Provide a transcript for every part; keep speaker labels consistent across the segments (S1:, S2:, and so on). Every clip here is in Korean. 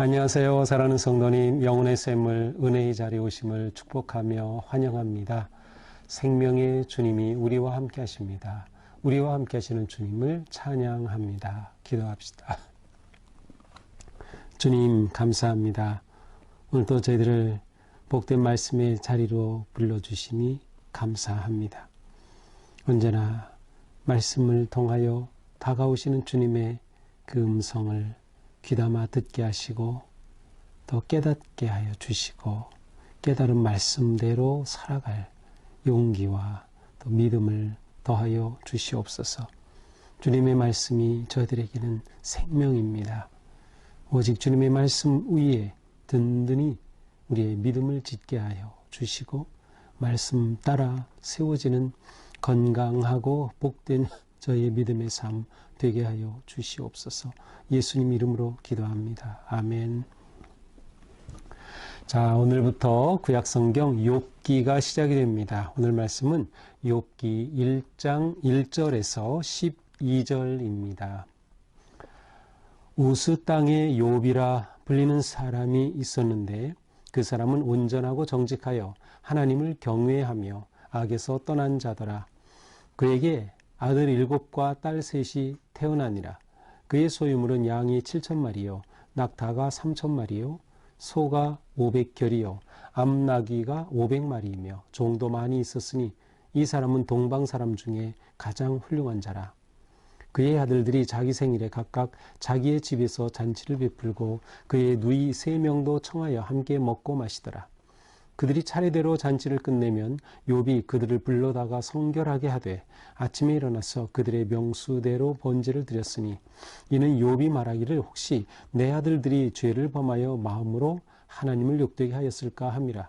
S1: 안녕하세요. 사랑하는 성도님, 영혼의 샘을 은혜의 자리에 오심을 축복하며 환영합니다. 생명의 주님이 우리와 함께 하십니다. 우리와 함께 하시는 주님을 찬양합니다. 기도합시다. 주님 감사합니다. 오늘도 저희들을 복된 말씀의 자리로 불러주시니 감사합니다. 언제나 말씀을 통하여 다가오시는 주님의 그 음성을 귀담아 듣게 하시고 더 깨닫게 하여 주시고 깨달은 말씀대로 살아갈 용기와 또 믿음을 더하여 주시옵소서. 주님의 말씀이 저희들에게는 생명입니다. 오직 주님의 말씀 위에 든든히 우리의 믿음을 짓게 하여 주시고 말씀 따라 세워지는 건강하고 복된 저희의 믿음의 삶 되게 하여 주시옵소서. 예수님 이름으로 기도합니다. 아멘. 자, 오늘부터 구약성경 욥기가 시작이 됩니다. 오늘 말씀은 욥기 1장 1절에서 12절입니다. 우스 땅에 욥이라 불리는 사람이 있었는데 그 사람은 온전하고 정직하여 하나님을 경외하며 악에서 떠난 자더라. 그에게 아들 7과 딸 3이 태어나니라. 그의 소유물은 양이 7,000마리요 낙타가 3,000마리요 소가 500결이요 암나귀가 500마리이며 종도 많이 있었으니 이 사람은 동방 사람 중에 가장 훌륭한 자라. 그의 아들들이 자기 생일에 각각 자기의 집에서 잔치를 베풀고 그의 누이 3명도 청하여 함께 먹고 마시더라. 그들이 차례대로 잔치를 끝내면 욥이 그들을 불러다가 성결하게 하되 아침에 일어나서 그들의 명수대로 번제를 드렸으니 이는 욥이 말하기를 혹시 내 아들들이 죄를 범하여 마음으로 하나님을 욕되게 하였을까 함이라.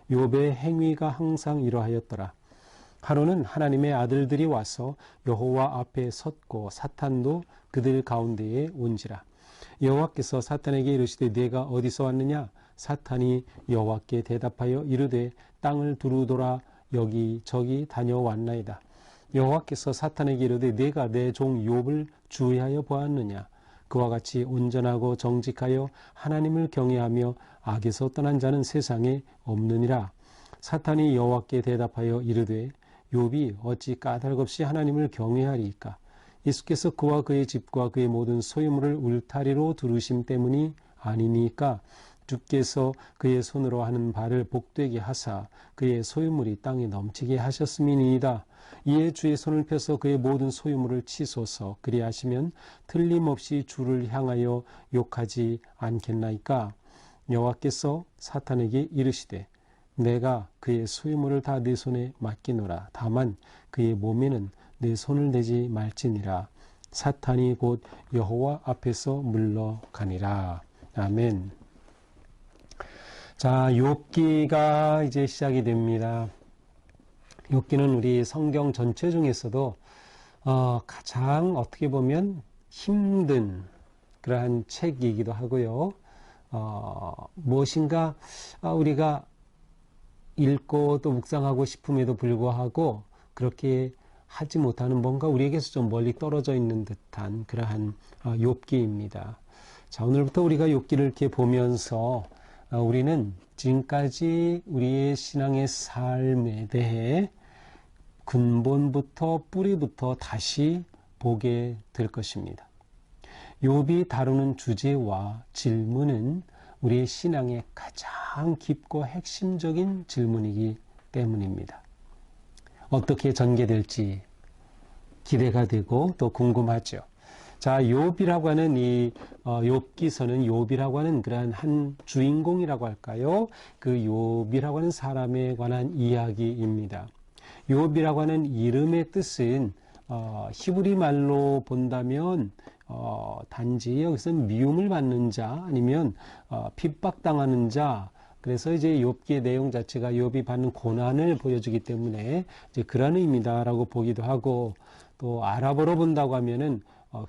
S1: 욥의 행위가 항상 이러하였더라. 하루는 하나님의 아들들이 와서 여호와 앞에 섰고 사탄도 그들 가운데에 온지라. 여호와께서 사탄에게 이르시되 네가 어디서 왔느냐? 사탄이 여호와께 대답하여 이르되 땅을 두루돌아 여기저기 다녀왔나이다. 여호와께서 사탄에게 이르되 네가 내 종 욥을 주의하여 보았느냐? 그와 같이 온전하고 정직하여 하나님을 경외하며 악에서 떠난 자는 세상에 없느니라. 사탄이 여호와께 대답하여 이르되 욥이 어찌 까닭없이 하나님을 경외하리이까? 예수께서 그와 그의 집과 그의 모든 소유물을 울타리로 두르심 때문이 아니니까? 주께서 그의 손으로 하는 바를 복되게 하사 그의 소유물이 땅에 넘치게 하셨음이니이다. 이에 주의 손을 펴서 그의 모든 소유물을 치소서. 그리하시면 틀림없이 주를 향하여 욕하지 않겠나이까? 여호와께서 사탄에게 이르시되 내가 그의 소유물을 다 내 손에 맡기노라. 다만 그의 몸에는 내 손을 대지 말지니라. 사탄이 곧 여호와 앞에서 물러가니라. 아멘. 자, 욥기가 이제 시작이 됩니다. 욥기는 우리 성경 전체 중에서도 가장 어떻게 보면 힘든 그러한 책이기도 하고요. 무엇인가 우리가 읽고 또 묵상하고 싶음에도 불구하고 그렇게 하지 못하는 뭔가 우리에게서 좀 멀리 떨어져 있는 듯한 그러한 욥기입니다. 자, 오늘부터 우리가 욥기를 이렇게 보면서 우리는 지금까지 우리의 신앙의 삶에 대해 근본부터 뿌리부터 다시 보게 될 것입니다. 욥이 다루는 주제와 질문은 우리의 신앙의 가장 깊고 핵심적인 질문이기 때문입니다. 어떻게 전개될지 기대가 되고 또 궁금하죠. 자, 욥이라고 하는 이 욥기서는 욥이라고 하는 그러한 한 주인공이라고 할까요? 그 욥이라고 하는 사람에 관한 이야기입니다. 욥이라고 하는 이름의 뜻은 히브리 말로 본다면 단지 여기서는 미움을 받는 자 아니면 핍박당하는 자. 그래서 이제 욥기의 내용 자체가 욥이 받는 고난을 보여주기 때문에 이제 그런 의미다라고 보기도 하고 또 아랍어로 본다고 하면은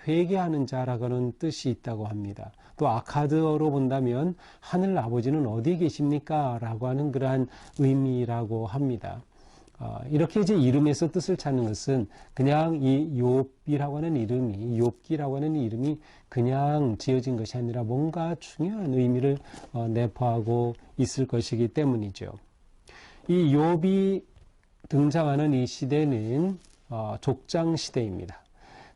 S1: 회개하는 자라고는 뜻이 있다고 합니다. 또 아카드어로 본다면 하늘 아버지는 어디 계십니까? 라고 하는 그러한 의미라고 합니다. 이렇게 이제 이름에서 뜻을 찾는 것은 그냥 이 욥이라고 하는 이름이, 욥기라고 하는 이름이 그냥 지어진 것이 아니라 뭔가 중요한 의미를 내포하고 있을 것이기 때문이죠. 이 욥이 등장하는 이 시대는 족장 시대입니다.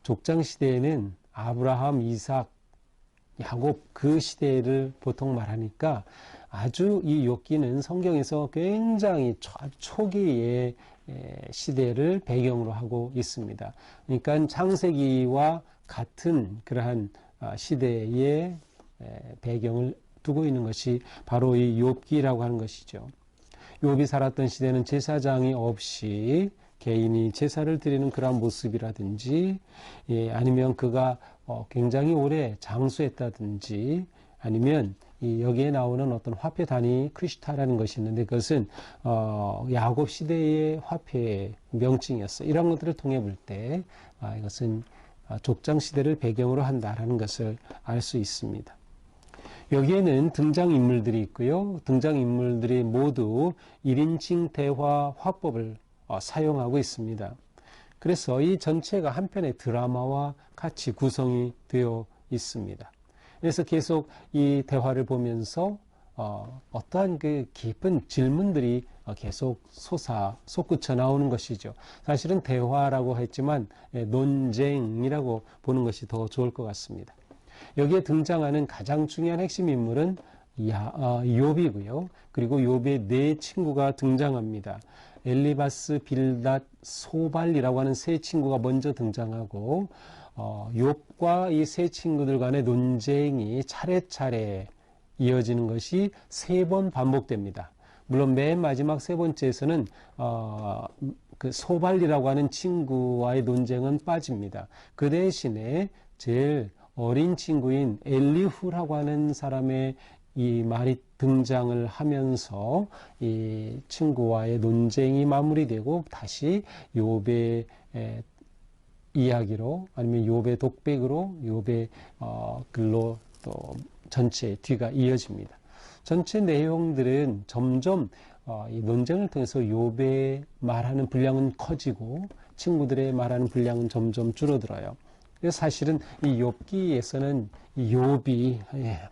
S1: 족장 시대에는 아브라함, 이삭, 야곱 그 시대를 보통 말하니까 아주 이 욥기는 성경에서 굉장히 초기의 시대를 배경으로 하고 있습니다. 그러니까 창세기와 같은 그러한 시대의 배경을 두고 있는 것이 바로 이 욥기라고 하는 것이죠. 욥이 살았던 시대는 제사장이 없이 개인이 제사를 드리는 그러한 모습이라든지, 아니면 그가 굉장히 오래 장수했다든지, 아니면 여기에 나오는 어떤 화폐 단위 크리스타라는 것이 있는데 그것은 야곱 시대의 화폐의 명칭이었어요. 이런 것들을 통해 볼 때 이것은 족장 시대를 배경으로 한다라는 것을 알 수 있습니다. 여기에는 등장인물들이 있고요. 등장인물들이 모두 1인칭 대화 화법을 사용하고 있습니다. 그래서 이 전체가 한편의 드라마와 같이 구성이 되어 있습니다. 그래서 계속 이 대화를 보면서 어떠한 그 깊은 질문들이 계속 솟구쳐 나오는 것이죠. 사실은 대화라고 했지만 논쟁이라고 보는 것이 더 좋을 것 같습니다. 여기에 등장하는 가장 중요한 핵심 인물은 욥이고요. 그리고 욥의 네 친구가 등장합니다. 엘리바스, 빌닷, 소발이라고 하는 세 친구가 먼저 등장하고 욥과 이 세 친구들 간의 논쟁이 차례차례 이어지는 것이 3번 반복됩니다. 물론 맨 마지막 세 번째에서는 그 소발이라고 하는 친구와의 논쟁은 빠집니다. 그 대신에 제일 어린 친구인 엘리후라고 하는 사람의 이 말이 등장을 하면서 이 친구와의 논쟁이 마무리되고 다시 욥의 이야기로, 아니면 욥의 독백으로, 욥의 글로 또 전체 뒤가 이어집니다. 전체 내용들은 점점 이 논쟁을 통해서 욥의 말하는 분량은 커지고 친구들의 말하는 분량은 점점 줄어들어요. 그래서 사실은 이 욥기에서는 이 욥이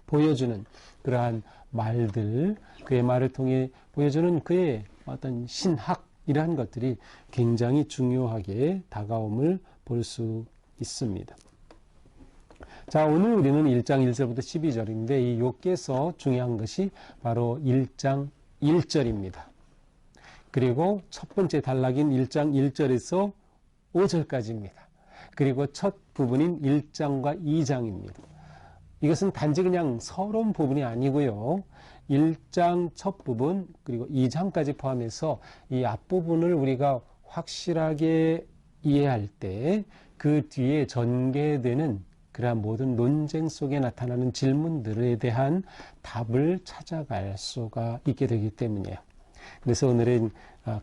S1: 보여주는 그러한 말들, 그의 말을 통해 보여주는 그의 어떤 신학이라는 것들이 굉장히 중요하게 다가옴을 볼 수 있습니다. 자, 오늘 우리는 1장 1절부터 12절인데 이 욥기에서 중요한 것이 바로 1장 1절입니다. 그리고 첫 번째 단락인 1장 1절에서 5절까지입니다. 그리고 첫 부분인 1장과 2장입니다. 이것은 단지 그냥 서론 부분이 아니고요. 1장 첫 부분 그리고 2장까지 포함해서 이 앞부분을 우리가 확실하게 이해할 때 그 뒤에 전개되는 그러한 모든 논쟁 속에 나타나는 질문들에 대한 답을 찾아갈 수가 있게 되기 때문이에요. 그래서 오늘은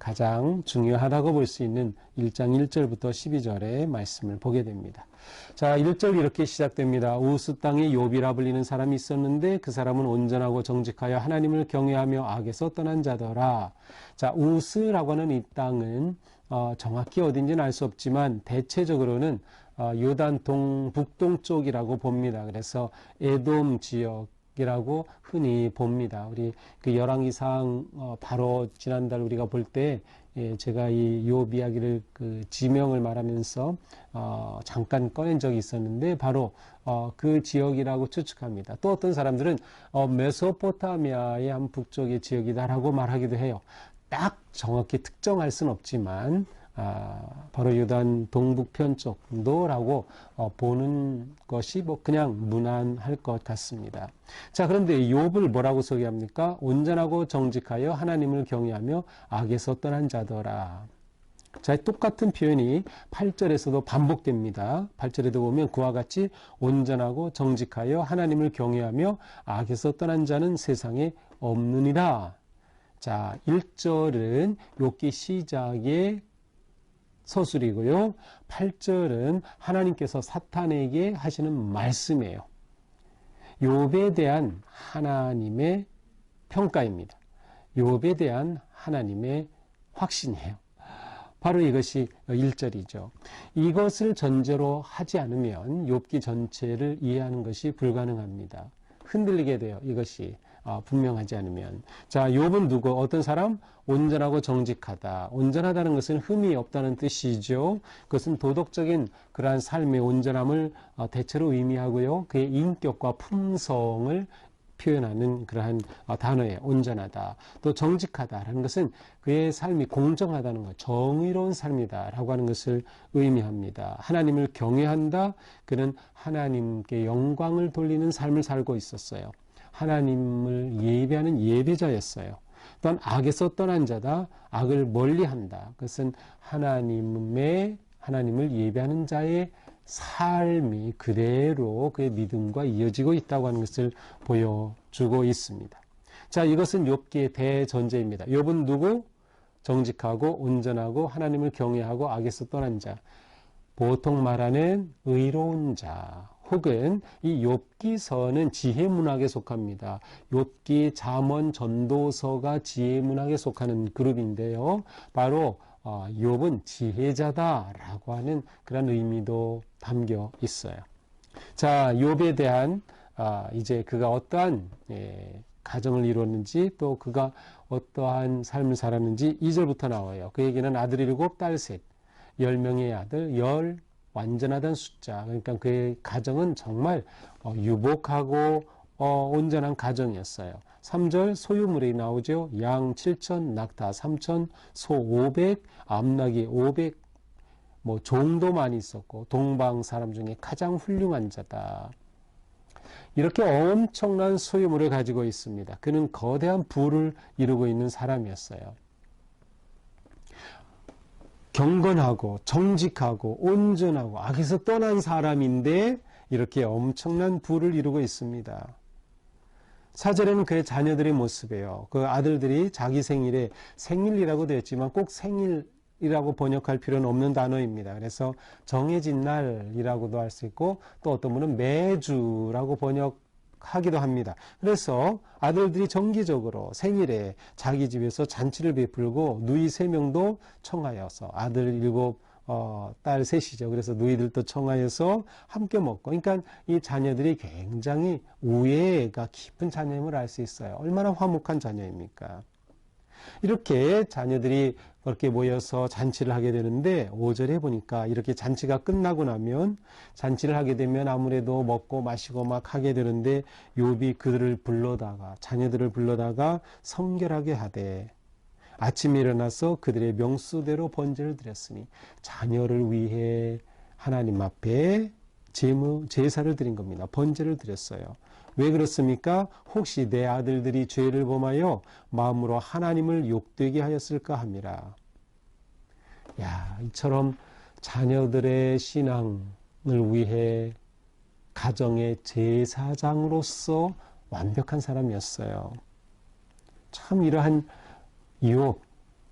S1: 가장 중요하다고 볼 수 있는 1장 1절부터 12절의 말씀을 보게 됩니다. 자, 1절 이렇게 시작됩니다. 우스 땅에 욥이라 불리는 사람이 있었는데 그 사람은 온전하고 정직하여 하나님을 경외하며 악에서 떠난 자더라. 자, 우스라고 하는 이 땅은 정확히 어딘지는 알 수 없지만 대체적으로는 요단 북동쪽이라고 봅니다. 그래서 에돔 지역이라고 흔히 봅니다. 우리 그 열왕기상 바로 지난달 우리가 볼 때 제가 이 욥 이야기를 그 지명을 말하면서 잠깐 꺼낸 적이 있었는데 바로 그 지역이라고 추측합니다. 또 어떤 사람들은 메소포타미아의 한 북쪽의 지역이다라고 말하기도 해요. 딱 정확히 특정할 수는 없지만 바로 요단 동북편 정도라고 보는 것이 그냥 무난할 것 같습니다. 자, 그런데 욥을 뭐라고 소개합니까? 온전하고 정직하여 하나님을 경외하며 악에서 떠난 자더라. 자, 똑같은 표현이 8절에서도 반복됩니다. 8절에도 보면 그와 같이 온전하고 정직하여 하나님을 경외하며 악에서 떠난 자는 세상에 없느니라. 자, 1절은 욥기 시작의 서술이고요. 8절은 하나님께서 사탄에게 하시는 말씀이에요. 욥에 대한 하나님의 평가입니다. 욥에 대한 하나님의 확신이에요. 바로 이것이 1절이죠. 이것을 전제로 하지 않으면 욥기 전체를 이해하는 것이 불가능합니다. 흔들리게 돼요. 이것이 분명하지 않으면. 자, 욥은 누구? 어떤 사람? 온전하고 정직하다. 온전하다는 것은 흠이 없다는 뜻이죠. 그것은 도덕적인 그러한 삶의 온전함을 대체로 의미하고요. 그의 인격과 품성을 표현하는 그러한 단어에 온전하다. 또 정직하다라는 것은 그의 삶이 공정하다는 것, 정의로운 삶이다라고 하는 것을 의미합니다. 하나님을 경외한다. 그는 하나님께 영광을 돌리는 삶을 살고 있었어요. 하나님을 예배하는 예배자였어요. 또한 악에서 떠난 자다. 악을 멀리한다. 그것은 하나님을 예배하는 자의 삶이 그대로 그의 믿음과 이어지고 있다고 하는 것을 보여주고 있습니다. 자, 이것은 욥기의 대전제입니다. 욥은 누구? 정직하고 온전하고 하나님을 경외하고 악에서 떠난 자. 보통 말하는 의로운 자. 혹은 이 욥기서는 지혜문학에 속합니다. 욥기, 잠언, 전도서가 지혜문학에 속하는 그룹인데요. 바로 욥은 지혜자다라고 하는 그런 의미도 담겨 있어요. 자, 욥에 대한 이제 그가 어떠한 가정을 이루었는지 또 그가 어떠한 삶을 살았는지 2절부터 나와요. 그에게는 아들 7, 딸 3, 10명의 아들, 완전하다는 숫자. 그러니까 그의 가정은 정말 유복하고 온전한 가정이었어요. 3절 소유물이 나오죠. 양 7천, 낙타 3천, 소 500, 암낙이 500, 종도 많이 있었고 동방 사람 중에 가장 훌륭한 자다. 이렇게 엄청난 소유물을 가지고 있습니다. 그는 거대한 부를 이루고 있는 사람이었어요. 경건하고 정직하고 온전하고 악에서 떠난 사람인데 이렇게 엄청난 부를 이루고 있습니다. 4절에는 그의 자녀들의 모습이에요. 그 아들들이 자기 생일에 생일이라고 되어 있지만 꼭 생일이라고 번역할 필요는 없는 단어입니다. 그래서 정해진 날이라고도 할 수 있고 또 어떤 분은 매주라고 번역하기도 합니다. 그래서 아들들이 정기적으로 생일에 자기 집에서 잔치를 베풀고 누이 3명도 청하여서 아들 7, 딸 3이죠. 그래서 누이들도 청하여서 함께 먹고, 그러니까 이 자녀들이 굉장히 우애가 깊은 자녀임을 알 수 있어요. 얼마나 화목한 자녀입니까? 이렇게 자녀들이 그렇게 모여서 잔치를 하게 되는데 5절에 보니까 이렇게 잔치가 끝나고 나면 잔치를 하게 되면 아무래도 먹고 마시고 막 하게 되는데 욥이 자녀들을 불러다가 성결하게 하되 아침에 일어나서 그들의 명수대로 번제를 드렸으니 자녀를 위해 하나님 앞에 제사를 드린 겁니다. 번제를 드렸어요. 왜 그렇습니까? 혹시 내 아들들이 죄를 범하여 마음으로 하나님을 욕되게 하였을까 함이라. 이처럼 자녀들의 신앙을 위해 가정의 제사장으로서 완벽한 사람이었어요. 참 이러한 욥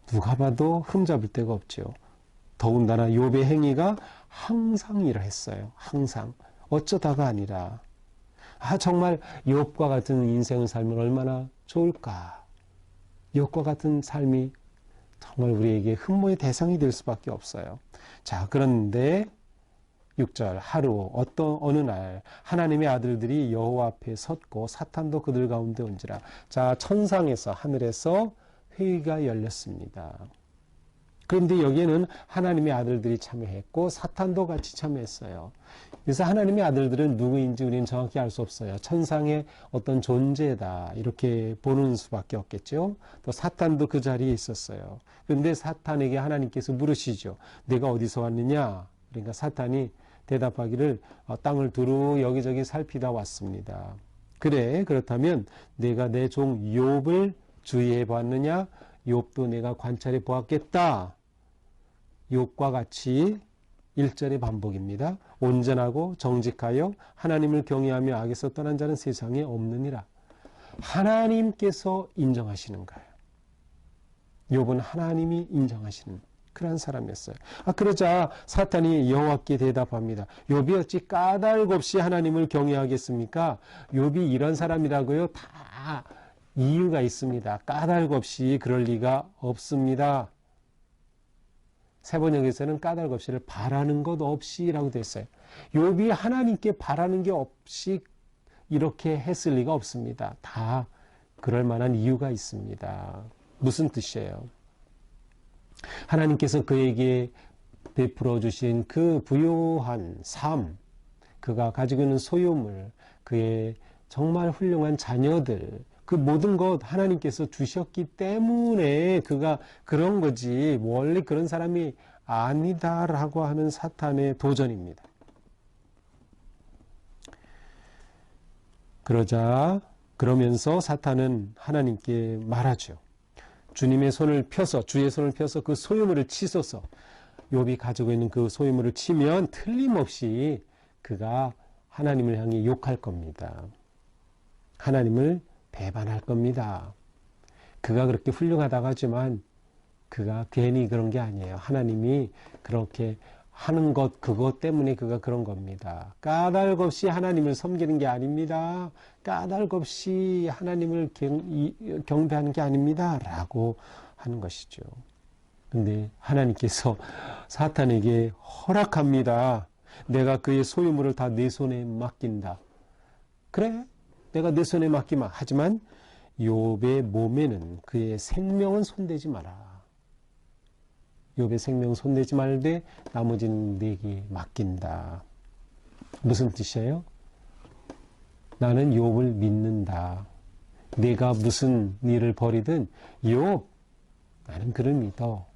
S1: 누가 봐도 흠잡을 데가 없죠. 더군다나 욥의 행위가 항상 이러했어요. 항상 어쩌다가 아니라 정말 욥과 같은 인생을 살면 얼마나 좋을까. 욥과 같은 삶이 정말 우리에게 흠모의 대상이 될 수밖에 없어요. 자, 그런데 6절 어느 날 하나님의 아들들이 여호와 앞에 섰고 사탄도 그들 가운데 온지라. 자, 천상에서 하늘에서 회의가 열렸습니다. 그런데 여기에는 하나님의 아들들이 참여했고 사탄도 같이 참여했어요. 그래서 하나님의 아들들은 누구인지 우리는 정확히 알 수 없어요. 천상의 어떤 존재다 이렇게 보는 수밖에 없겠죠. 또 사탄도 그 자리에 있었어요. 그런데 사탄에게 하나님께서 물으시죠. 내가 어디서 왔느냐? 그러니까 사탄이 대답하기를 땅을 두루 여기저기 살피다 왔습니다. 그래, 그렇다면 내가 내 종 욥을 주의해 보았느냐? 욥도 내가 관찰해 보았겠다. 욥과 같이 1절의 반복입니다. 온전하고 정직하여 하나님을 경외하며 악에서 떠난 자는 세상에 없느니라. 하나님께서 인정하시는 거예요. 욥은 하나님이 인정하시는 그런 사람이었어요. 그러자 사탄이 여호와께 대답합니다. 욥이 어찌 까닭 없이 하나님을 경외하겠습니까? 욥이 이런 사람이라고요? 다 이유가 있습니다. 까닭 없이 그럴 리가 없습니다. 세번역에서는 까닭없이를 바라는 것 없이라고 되어 있어요. 욥이 하나님께 바라는 게 없이 이렇게 했을 리가 없습니다. 다 그럴 만한 이유가 있습니다. 무슨 뜻이에요? 하나님께서 그에게 베풀어 주신 그 부요한 삶, 그가 가지고 있는 소유물, 그의 정말 훌륭한 자녀들, 그 모든 것 하나님께서 주셨기 때문에 그가 그런 거지 원래 그런 사람이 아니다라고 하는 사탄의 도전입니다. 그러면서 사탄은 하나님께 말하죠. 주님의 손을 펴서, 주의 손을 펴서 그 소유물을 치소서. 욥이 가지고 있는 그 소유물을 치면 틀림없이 그가 하나님을 향해 욕할 겁니다. 하나님을 배반할 겁니다. 그가 그렇게 훌륭하다고 하지만 그가 괜히 그런 게 아니에요. 하나님이 그렇게 하는 것, 그것 때문에 그가 그런 겁니다. 까닭 없이 하나님을 섬기는 게 아닙니다. 까닭 없이 하나님을 경배하는 게 아닙니다. 라고 하는 것이죠. 근데 하나님께서 사탄에게 허락합니다. 내가 그의 소유물을 다 내 손에 맡긴다. 그래, 내가 내 손에 맡기마. 하지만 욥의 몸에는 그의 생명은 손대지 마라. 욥의 생명은 손대지 말되 나머지는 내게 맡긴다. 무슨 뜻이에요? 나는 욥을 믿는다. 내가 무슨 일을 벌이든 욥, 나는 그를 믿어.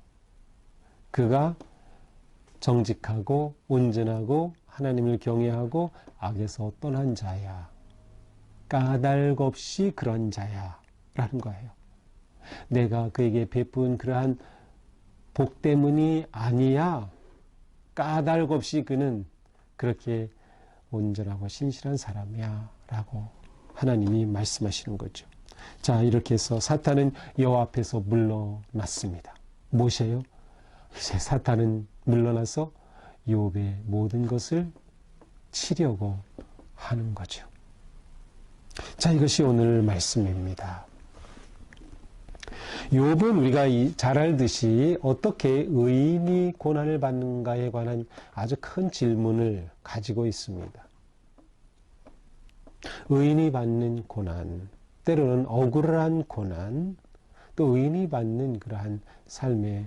S1: 그가 정직하고 온전하고 하나님을 경외하고 악에서 떠난 자야. 까닭 없이 그런 자야. 라는 거예요. 내가 그에게 베푼 그러한 복 때문이 아니야. 까닭 없이 그는 그렇게 온전하고 신실한 사람이야. 라고 하나님이 말씀하시는 거죠. 자, 이렇게 해서 사탄은 여호와 앞에서 물러났습니다. 무엇이에요? 이제 사탄은 물러나서 욥의 모든 것을 치려고 하는 거죠. 자, 이것이 오늘 말씀입니다. 욥은 우리가 잘 알듯이 어떻게 의인이 고난을 받는가에 관한 아주 큰 질문을 가지고 있습니다. 의인이 받는 고난, 때로는 억울한 고난, 또 의인이 받는 그러한 삶의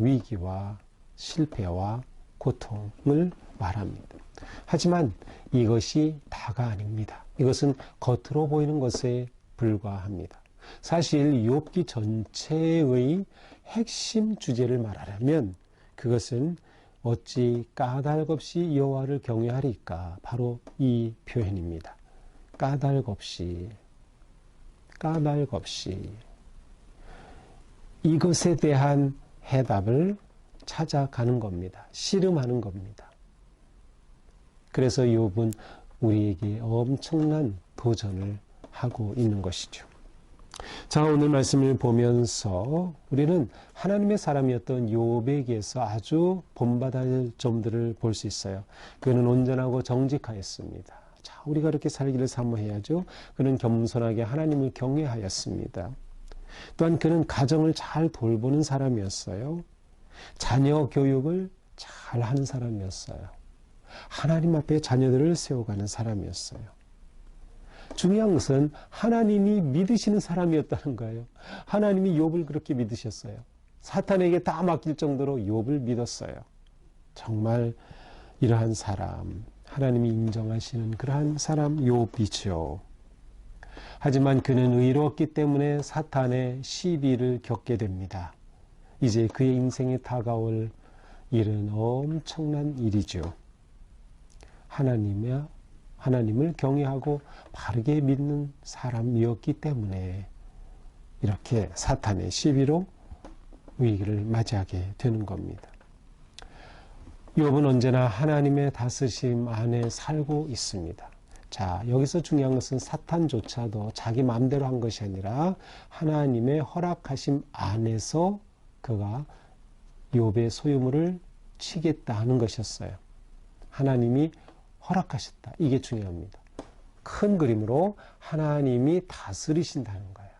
S1: 위기와 실패와 고통을 말합니다. 하지만 이것이 다가 아닙니다. 이것은 겉으로 보이는 것에 불과합니다. 사실 욥기 전체의 핵심 주제를 말하려면 그것은 어찌 까닭 없이 여호와를 경외하리까? 바로 이 표현입니다. 까닭 없이, 까닭 없이. 이것에 대한 해답을 찾아가는 겁니다. 씨름하는 겁니다. 그래서 욥은 우리에게 엄청난 도전을 하고 있는 것이죠. 자, 오늘 말씀을 보면서 우리는 하나님의 사람이었던 욥에게서 아주 본받을 점들을 볼 수 있어요. 그는 온전하고 정직하였습니다. 자, 우리가 그렇게 살기를 사모해야죠. 그는 겸손하게 하나님을 경외하였습니다. 또한 그는 가정을 잘 돌보는 사람이었어요. 자녀 교육을 잘 하는 사람이었어요. 하나님 앞에 자녀들을 세워가는 사람이었어요. 중요한 것은 하나님이 믿으시는 사람이었다는 거예요. 하나님이 욥을 그렇게 믿으셨어요. 사탄에게 다 맡길 정도로 욥을 믿었어요. 정말 이러한 사람, 하나님이 인정하시는 그러한 사람 욥이죠. 하지만 그는 의로웠기 때문에 사탄의 시비를 겪게 됩니다. 이제 그의 인생에 다가올 일은 엄청난 일이죠. 하나님을 경외하고 바르게 믿는 사람이었기 때문에 이렇게 사탄의 시비로 위기를 맞이하게 되는 겁니다. 욥은 언제나 하나님의 다스림 안에 살고 있습니다. 자, 여기서 중요한 것은 사탄조차도 자기 마음대로 한 것이 아니라 하나님의 허락하심 안에서 그가 욥의 소유물을 치겠다 하는 것이었어요. 하나님이 허락하셨다. 이게 중요합니다. 큰 그림으로 하나님이 다스리신다는 거예요.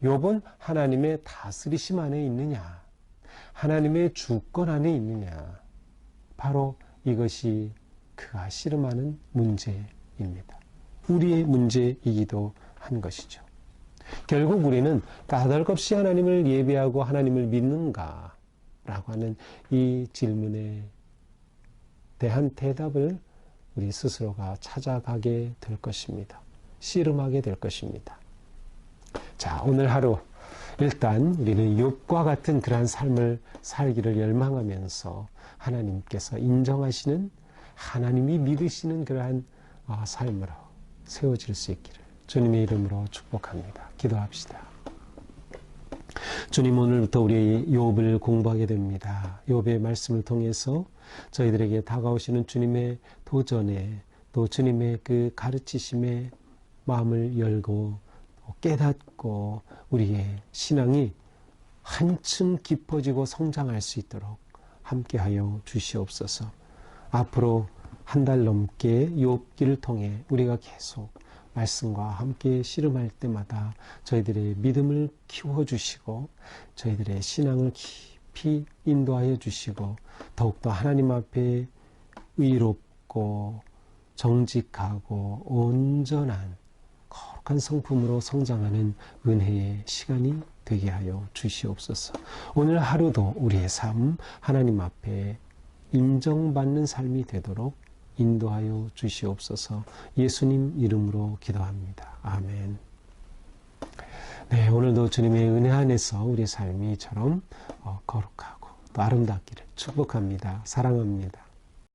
S1: 욥은 하나님의 다스리심 안에 있느냐? 하나님의 주권 안에 있느냐. 바로 이것이 그가 씨름하는 문제입니다. 우리의 문제이기도 한 것이죠. 결국 우리는 까닭없이 하나님을 예배하고 하나님을 믿는가? 라고 하는 이 질문에 대한 대답을 우리 스스로가 찾아가게 될 것입니다. 씨름하게 될 것입니다. 자, 오늘 하루 일단 우리는 욥과 같은 그러한 삶을 살기를 열망하면서 하나님께서 인정하시는, 하나님이 믿으시는 그러한 삶으로 세워질 수 있기를 주님의 이름으로 축복합니다. 기도합시다. 주님, 오늘부터 우리 욥을 공부하게 됩니다. 욥의 말씀을 통해서 저희들에게 다가오시는 주님의 도전에, 또 주님의 그 가르치심에 마음을 열고 깨닫고 우리의 신앙이 한층 깊어지고 성장할 수 있도록 함께하여 주시옵소서. 앞으로 한 달 넘게 욥기를 통해 우리가 계속 말씀과 함께 씨름할 때마다 저희들의 믿음을 키워주시고 저희들의 신앙을 깊이 인도하여 주시고 더욱더 하나님 앞에 의롭고 정직하고 온전한 거룩한 성품으로 성장하는 은혜의 시간이 되게 하여 주시옵소서. 오늘 하루도 우리의 삶 하나님 앞에 인정받는 삶이 되도록 인도하여 주시옵소서. 예수님 이름으로 기도합니다. 아멘. 네, 오늘도 주님의 은혜 안에서 우리 삶이 이처럼 거룩하고 또 아름답기를 축복합니다. 사랑합니다.